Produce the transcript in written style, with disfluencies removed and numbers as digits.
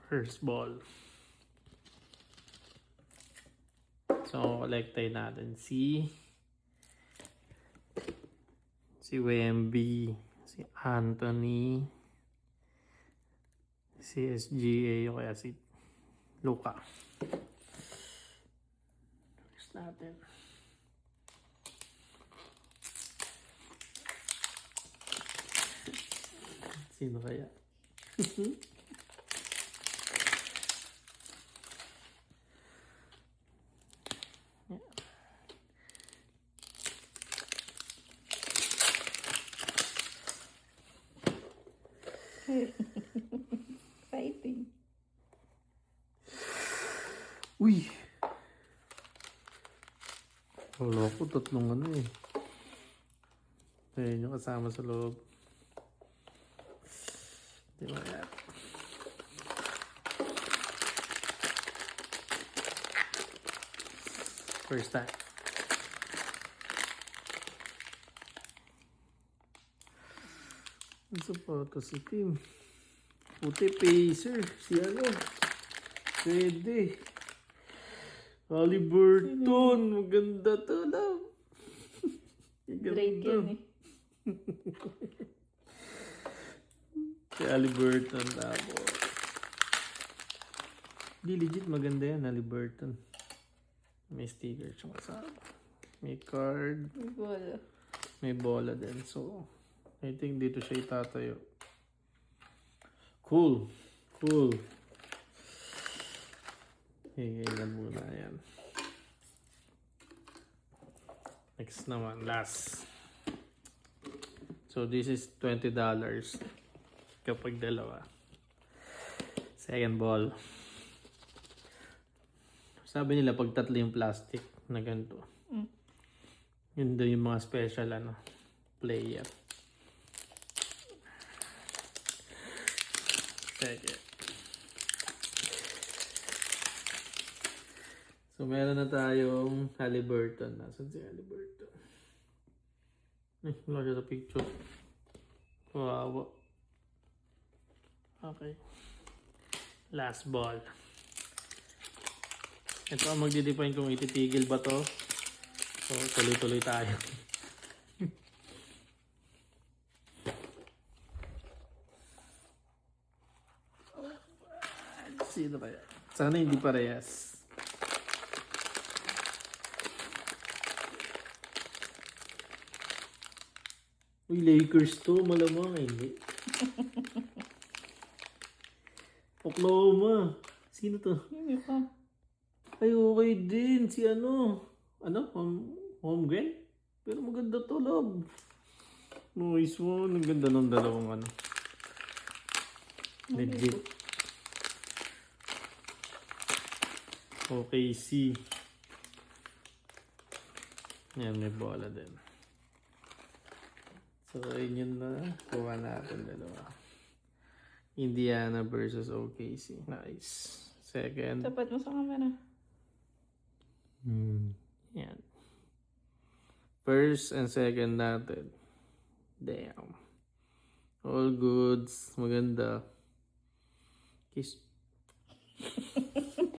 First ball. So, collectay natin si Wemby, si Anthony, si SGA o kaya si Luka. First natin. Sino kaya? Exciting. Uy! Wala ko, tatlong ano eh. Ayun yung kasama sa loob. Di ba yan? First time. Ang sapatos si Tim. Puti pacer. Si ano? Pwede. Haliburton. Maganda to lang. Great yan eh. Si Haliburton tapos. Di legit maganda yan, Haliburton. May sticker siya kasama. May card. Wala. May bola din. So, I think dito siya itatayo. Cool. Cool. Hingay na muna yan. Next naman, last. So, this is $20 kapag dalawa. Second ball. Sabi nila pag tatlo yung plastic na ganito. Yun daw yung mga special player. Second. So, meron na tayong Haliburton. Nasaan si Haliburton? Wala siya sa picture. Wow. Okay. Last ball. Ito ang magdidefine kung ititigil ba to. So, tuloy-tuloy tayo. Sino kaya? Sana hindi parehas. Uy, Lakers to. Malamang hindi. Oklahoma. Sino to? Yun ka. Ay, okay din. Si ano? Holmgren? Pero maganda to, love. Nice one. Ang ganda ng dalawang legit. OKC. Yan, may bola din. So, yun na. Kuha natin dalawa. Indiana versus OKC. Nice. Second. Tapat mo sa camera. Yan. First and second natin. Damn. All goods. Maganda. Kiss.